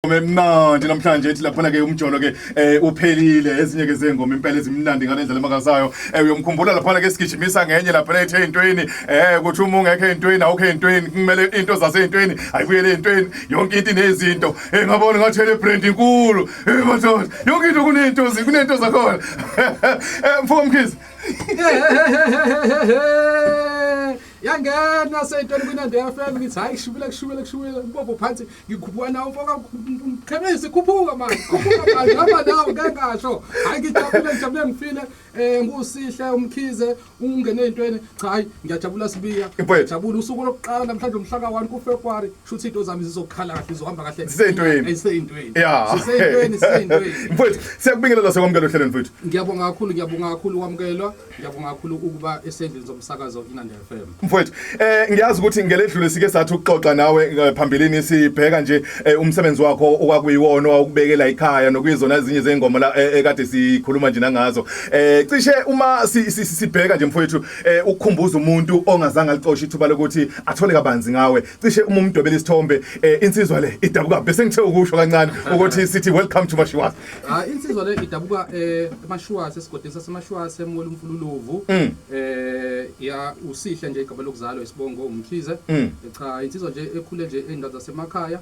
Memnandi namhlanje ethi lapha ke umjolo ke uphelile ezinye ke zengoma impela ezimnandi ngalendlela emakasayo uyomkhumbula lapha ke sigijimisa ngenye lapha ethe intweni ukuthi uma ungekho intweni awukho intweni kumele into zasentweni ayibuyele intweni yonke into inezinto ngabona ngathi le brand inkulu madoda yonke into kunento zakhona mfoko Mkhize yangena seyintweni kwinandi FM ngithi hayi kushubile ubopho phansi ngikhuphuka nawo mfoka Khemisi khuphuka manje hamba nawo ngeke ngasho hayi ngijabule ngifile ngusihle uMkhize ungene entweni cha hayi ngiyajabula sibiya ngijabula usuku lokuqala namhlanje umhla ka1 kuFebruary shuthi into zami zizokhala kahle zizohamba kahle sisentweni mfowethu siyakubingelela sekwamukela ohlelweni mfowethu ngiyabonga kakhulu kwamkelwa ngiyabonga kakhulu ukuba esendlini zomsakazo inandi FM mfowethu ngiyazi ukuthi ngeledlule sike sathi ukuxoxa nawe phambilini sibheka nje umsebenzi wakho okwakuyiwona owukubekela ekhaya nokuyizona ezinye zengoma la ekade sikhuluma nje nangazo cishe uma sibheka nje mfowethu ukukhumbuza umuntu ongazange alixoxe ithuba lokuthi athole kabanzi ngawe cishe uma umdwebela isithombe insizwa le idabuka bese ngithe ukusho kancane ukuthi sithi welcome to Mashiwas insizwa le idabuka eMashiwas esigodini saseMashiwas eMoli Mfululuvu ya usihle nje igama lokuzalwa isibongo uMkhize cha insizwa nje ekhule nje endawo zasemakhaya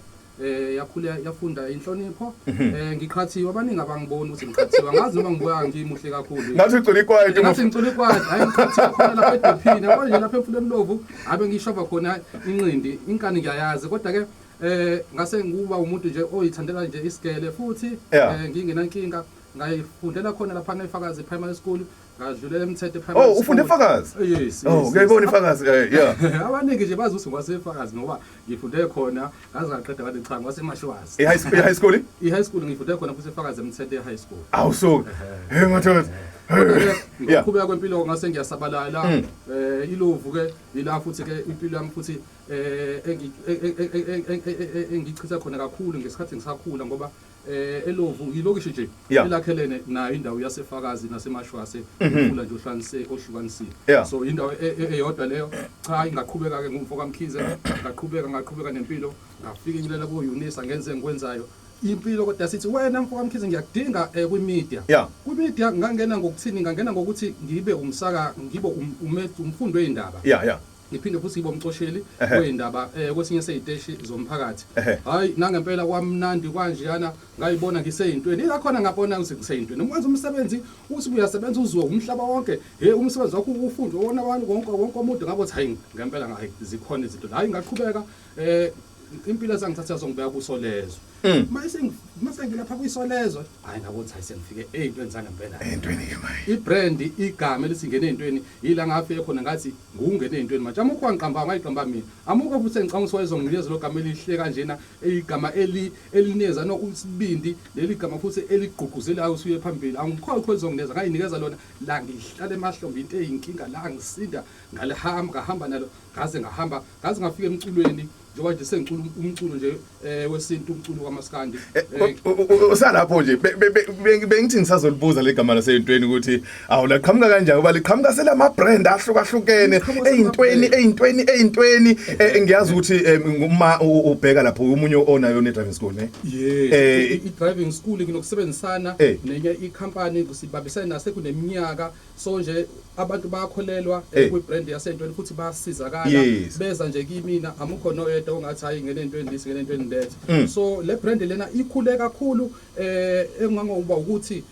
yakhula yafunda inhlonipho ngiqhathiwe abaningi abangibona ukuthi ngiqhathiwe ngazi noma ngibuya ngimuhle kakhulu ngathi ucula ikwayiti ngathi ngicula ikwayiti hayi ngiqhathiwe khona lapha edephini yabo nje lapha emfuleni lovu abe ngishova khona inqindi inkani ngiyayazi kodwa ke ngase nguba umuntu nje oyithandela nje isigele futhi ngingenankinga ngayifundela khona lapha eFakazi Primary School ngadlulela eMthetho Primary School ufunde eFakazi yes ngiyayibona iFakazi abaningi nje bazi ukuthi ngwaseFakazi ngoba ngifunde khona ngaze ngaqeda kanti cha ngwaseMashiwas i-high school i-high school ngifunde khona futhi eFakazi eMthetho high school awusuku madoda ngokuqhubeka kwempilo ngase ngiyasabalala ilovu ke ila futhi ke impilo yami futhi engichitha khona kakhulu ngesikhathi ngisakhula ngoba elovu ilokishi nje elakhelene na indawo yaseFakazi naseMashwase ukufula nje ohlukanisile so indawo eyodwa leyo cha ingaqhubeka ke ngumfo kaMkhize ngaqhubeka nempilo ngafika inyilela ku Unisa ngenze ngikwenzayo impilo kodwa sithi wena mfo kaMkhize ngiyakudinga kwimedia kwimedia ngangena ngokuthi ngibe umfundi weindaba ngiphinde futhi ibe umcosheli weindaba kwesinye seyiteshi zomphakathi hayi nangempela kwamnandi kanjeyana ngayibona ngiseyintweni ila khona ngabona ukuthi ngiseyintweni umwenza umsebenzi uthi uyasebenza uzwe umhlaba wonke umsebenzi wakho ufundwe wona abantu wonke umuntu ngabo ukuthi hayi ngempela ngayi zikhona izinto hayi ngaqhubeka impilo zangithatha zongibeka kusolezo mase ngilapha kuyisolezo hayi ngabothi hayi sengifike eyintweni zangempela eyintweni ke manje ibrand igama elithi ngene eyintweni ila ngafike khona ngathi ngungene eyintweni manje amukho wangiqamba ngayiqamba mina amukho futhi ngicanga ukuthi wayezonginikeza lo gama elihle kanjena igama elineza nokusibindi leli gama futhi eligqugquzelayo usuye phambili angikho kwezongineza ngayinikeza lona la ngihlala emahlombe into eyinkinga la ngisinda ngahamba nalo ngaze ngafika emculweni njengoba nje sengicula umculo nje wesintu umculo kaMaskandi usalapho nje bengithi ngisazolibuza legama laseyintweni ukuthi awu laqhamuka kanjani ngoba liqhamuka selama brand ahlukahlukene eyintweni ngiyazi ukuthi uma ubheka lapho umunye onayo ne driving school ne i driving school nginokusebenzisana nenye icompany kusibambisana nasekuneminyaka so nje abantu bayakholelwa kwibrand yasentweni futhi bayasizakala beza nje kimina amukho noyedwa ongathi hayi ngene entweni lisi ngene entweni lethe so le brand lena ikhule kakhulu engangoba ukuthi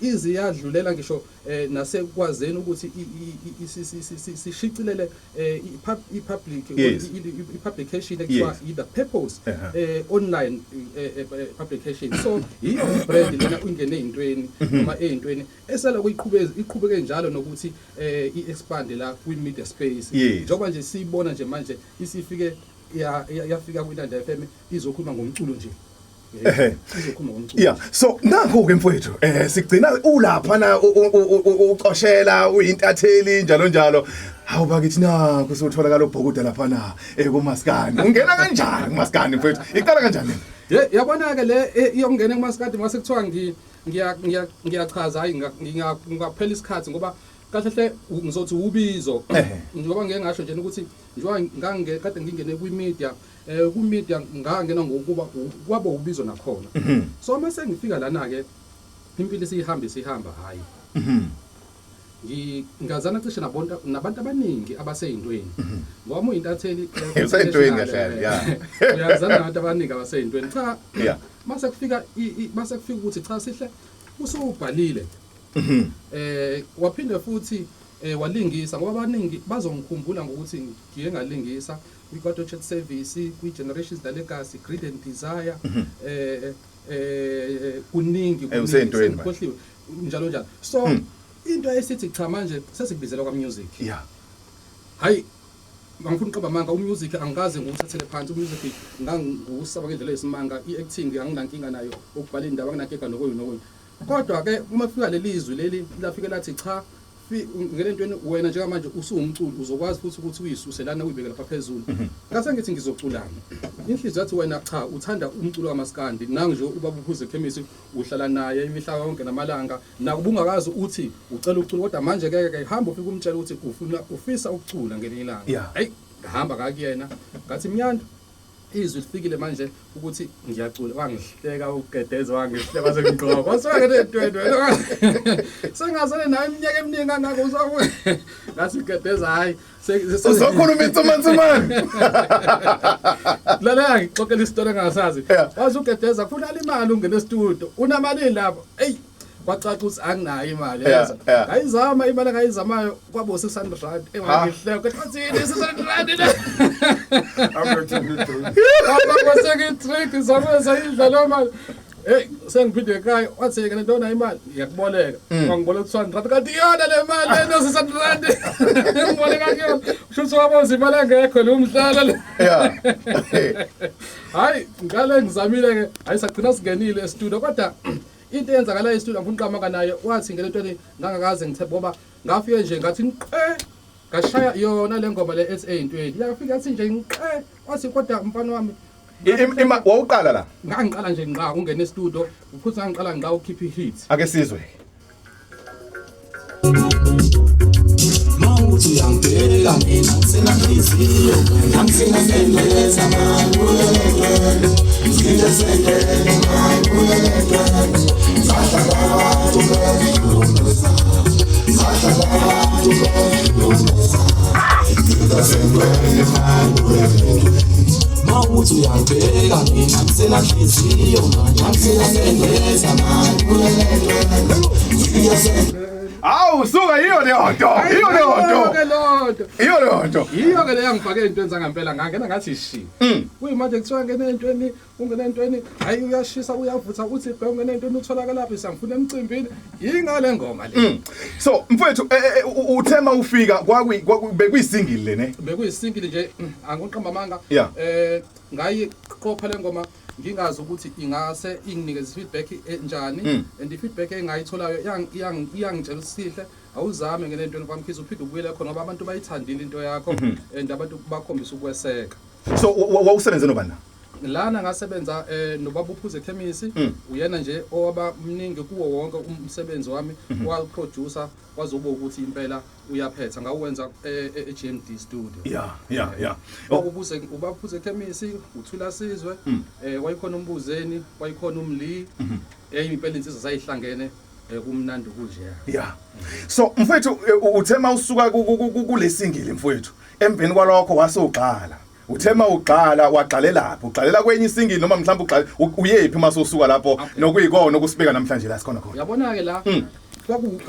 iziyadlulela ngisho nasekwazeni ukuthi sishicilele i-publication ekuthiwa the purpose online publication so iyo brand lena ungene eyintweni noma eyintweni esela kuyiqhubeke njalo nokuthi i-expand la kwi-media space njengoba nje siyibona nje manje isifike yafika kwinanda FM izokhuluma ngomculo nje so nakho ke mfowethu sigcina ulapha na uqoshela uyintatheli njalo hawu bakithi nakho sotholakala ubhokuda lapha na kuMaskandi ungena kanjani kuMaskandi mfowethu iqala kanjani yabona ke le iyongena kuMaskandi mase kuthiwa ngiyachaza hayi ngaphela isikhathi ngoba kahle ngizothi ubizo ngoba ngeke ngasho nje ukuthi njengoba kade ngingene kwi media ku media ngangena ngokuba kwabo ubizo nakhona so mase ngifika lana ke impilo sihamba hayi ngingazana cishe nabantu abaningi abaseyintweni ngoba uyintatheli useyintweni kahle uyazana nabantu abaningi abaseyintweni cha mase kufika ukuthi cha sihle usubhalile waphinde futhi walingisa ngoba abaningi bazongikhumbula ngokuthi ngiye ngalingisa kwi-God's Church Service kwi-Generations the Legacy Greed and Desire kuningi khohliwe njalo so into esithi cha manje sesikubizela kwa music hayi ngifuna uqaba manga umusic angikaze nguthathele phansi umusic ngangusaba ngendlela yesimanga iacting anginankinga nayo ukubhala indaba nginakeka nokuyi kodwa ke uma kufika lelizwi leli lafika lathi cha ngelentweni wena njengamanje usungumculi uzokwazi futhi ukuthi uyisuse lana uyibeke lapha phezulu ngase ngithi ngizoculana inhliziyo yathi wena cha uthanda umculo kaMaskandi nangu nje ubaba uphuze chemistry uhlala naye imihla yonke namalanga nakubungakazi uthi ucela ucula kodwa manje ke hamba ufike umtshela ukuthi ufisa ukucula ngelinye ilanga hey hamba kakuyena ngathi Mnyanda izwi lifikile manje ukuthi ngiyacula wangihleka ugedeza wangihleka sengigqoka kwasake nedwendwe sengasale naye iminyaka eminingi ngakho usawe ngathi ugedeza hayi uzokhuluma insumansumane lala ngixoxela isitori engasazi wazi ugedeza kufuna imali ungene studio unamalini lapha hey kwacaca ukuthi anginayo imali yaza ayizama imali ngayizamayo kwabo 600 rand engayihleka kwathini 600 rand kwaseke trick izameza idlala mali hey sengiphinde ekhaya wathi ke ntona imali ngiyakuboleka wangiboleka 200 rand kanti iyona le mali leno 600 rand ngiboleka kuyona usho waboza imali engekho lo mhlala hayi ngale ngizamile ke ayisagcina singenile e-studio kodwa into eyenzakala e-studio ngifuna uqhamuka naye wathi ngelentweni ngangakaze ngithe ngoba ngafike nje ngathi ngashaya yona le ngoma le SA20 yafika athi nje wathi kodwa mfana wami wawuqala la ngangiqala nje ngqa ungena e-studio futhi ngangiqala ngqa ukhipha hits ake sizwe mawuthi uyangibheka mina senanhliziyo ngisina sendeleza manje ngide sendele manje mawuthi uyangibheka mina senanhliziyo ngisina sendeleza manje awu suka yiyo le nto iyo ke le yangifake entweni zangempela ngangena ngathi shi kuyimanje kuthiwa ngene entweni ungena entweni hayi uyashisa uyavutha uthi bhe ungena entweni utholakala lapha sangifuna emcimbini ingale ngoma le so mfowethu uthema ufika bekuyisingile le ne bekuyisingile nje angiqamba amanga ngayiqopha le ngoma ngingazi ukuthi ingase inginikeze feedback enjani and i-feedback engayitholayo iyangitshela sihle awuzame ngelentweni kwamkhize uphinde ubuyele khona ngoba abantu bayithandile into yakho and abantu bakhombisa ukweseka so wawusebenze nobani lana ngasebenza nobaba uphuze chemistry uyena nje owaba mningi kuwo wonke umsebenzi wami waproducer wazoba ukuthi impela uyaphetha ngawuwenza eGMD studio ubaphuze chemistry uthula sizwe wayikhona umbuzeni wayikhona umli impela insizwa sayihlangene kumnandi kunje so mfowethu uthema usuka kulesingile mfowethu emveni kwalokho wasogqala uthema uqala waqalela lapho uqalela kwenye isingile noma mhlawumbe uqala uyephi mase usuka lapho nokuyikona okusibeka namhlanje la sikhona khona yabona ke la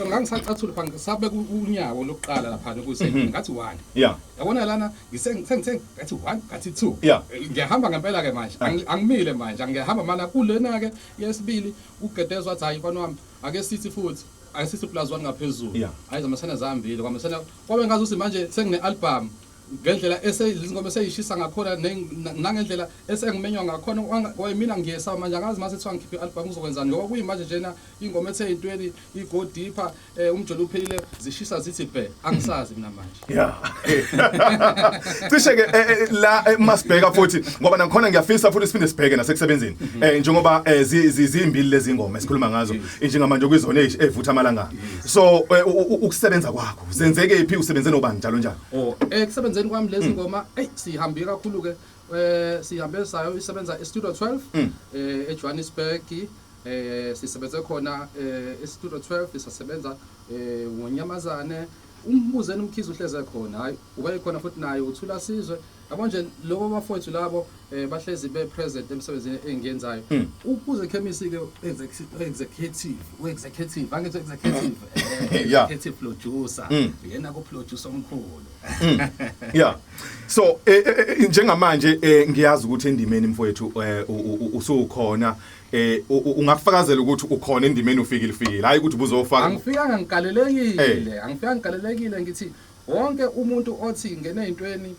ngangisacathula phansi sabe unyawo lokuqala lapha kusengini ngathi 1 yabona lana ngithe ngathi 1 ngathi 2 ngiyahamba ngempela ke manje angimile manje ngiyahamba mana kulena ke yesibili ugedezwa athi hayi mfana wami ake sithi futhi ayisithi +1 ngaphezulu ayizamasana zambili kwamsana kwabe ngazi uthi manje sengine album ngendlela esezingoma eseyishisa ngakhona nangendlela esengimenywa ngakhona mina ngiyesa manje akazi mase thiwa ngikhiphe album uzokwenzani ngoba kuyimanje njena ingoma ethe20 igo deeper umjolo uphelile zishisa zithi bhe angisazi mina manje cishe ke la masibheka futhi ngoba nakhona ngiyafisa futhi siphinde sibheke nasekusebenzeni njengoba zizimbili lezi ngoma esikhuluma ngazo njengamanje kuyizona evutha amalanga so ukusebenza kwakho senzeke phi usebenze nobani njalo njalo ekusebenza kwami lezi ngoma sihambe kakhulu ke sihambe sayo isebenza eStudio 12 eJohannesburg sisebenze khona eStudio 12 sisebenza ngoNyamazane umbuzeni umkhizi uhleze khona hayi ube khona futhi naye uthula sizwe yabo nje lobo bafowethu labo bahlezi be present emsebenzini engiyenzayo ubuze chemistry ke executive angithi executive producer yena ku producer omkhulu yeah so njengamanje ngiyazi ukuthi endimeni mfowethu usukhona ungakufakazela ukuthi ukhona endimeni ufikile hayi ukuthi ubuzofaka angifikanga ngikalelekile ngithi wonke umuntu othi ngene ezintweni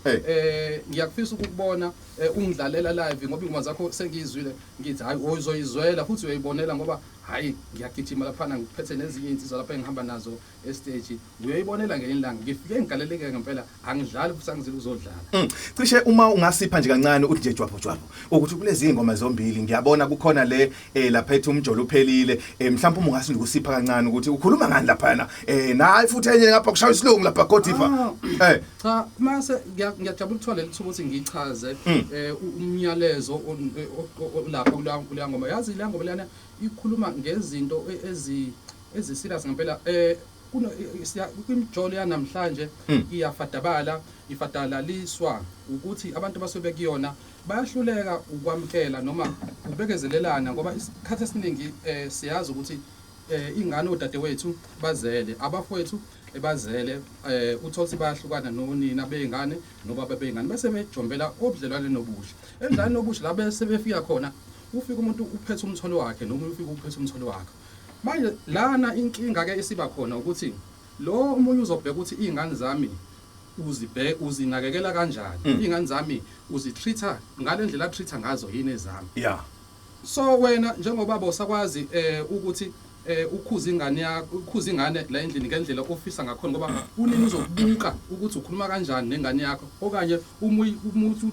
ngiyakufisa ukubona ungidlalela live ngoba ingoma zakho sengizwile ngithi hayi uzoyizwela futhi uyayibonela ngoba hayi ngiyagijima lapha ngiphethe nezinye insizwa lapha engihamba nazo estage uyayibonela ngelinye ilanga ngifike ngigaleleke ngempela angidlali futhi angizile uzodlala cishe uma ungasipha nje kancane uthi nje jwapho ukuthi kulezi ingoma zombili ngiyabona kukhona le lapha ethi umjolo uphelile mhlawumbe uma ungasindi kusipha kancane ukuthi ukhuluma ngani lapha na nayi futhi enye ngapha kushaya isilungu lapha Godiva cha mase ngiyajabula ukuthola lithuba ukuthi ngichaze umnyalezo lapha kuleya ngoma yazi le ngoma lana ikhuluma ngezinto eziserious ngempela kuno kwimjolo yanamhlanje ifadalaliswa ukuthi abantu basuke kuyona bayahluleka ukwamkela noma ubekezelelana ngoba isikhathi esiningi siyazi ukuthi ingane odadewethu bazele abafowethu ebazele uthothi bayahlukana nonina beingane nobaba beingane bese bejombela obudlelwane nobuhle endlane nobuhle la bese befika khona ufika umuntu uphethe umtholo wakhe noma ufika uphethe umtholo wakhe manje lana inkinga ke esiba khona ukuthi lo umunye uzobheka ukuthi izingane zami uzinakekela kanjani izingane zami uzitreata ngalendlela atreata ngazo yini ezami yeah so wena njengobaba usakwazi ukuthi ukhuza ingane yakho ukhuza ingane la endlini ngendlela ofisa ngakhona ngoba unini uzokubuka ukuthi ukhuluma kanjani nengane yakho okanye umuntu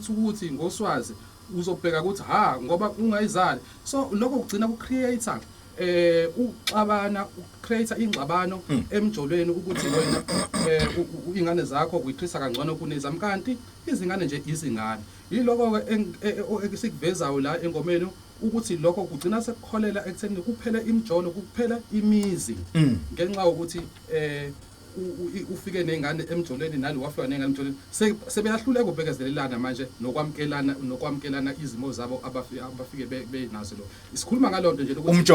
ukuthi ngoswazi uzobheka ukuthi ngoba ungayizali so lokho kugcina ku creator uxabana ucreate ingxabano emjolweni ukuthi wena ingane zakho uyithrisa kangcono kunezami kanti izingane nje izingane yiloko ke sikuvezayo la engomeni ukuthi lokho kugcina sekukholela ekutheni kuphela imjolo kuphela imizi ngenxa ukuthi ufike nengane emjolweni nalo wafika nengane emjolweni sebeyahluleka ubekezelelana manje nokwamkelana izimo zabo abafike benazo lo isikhuluma ngalonto nje ukuthi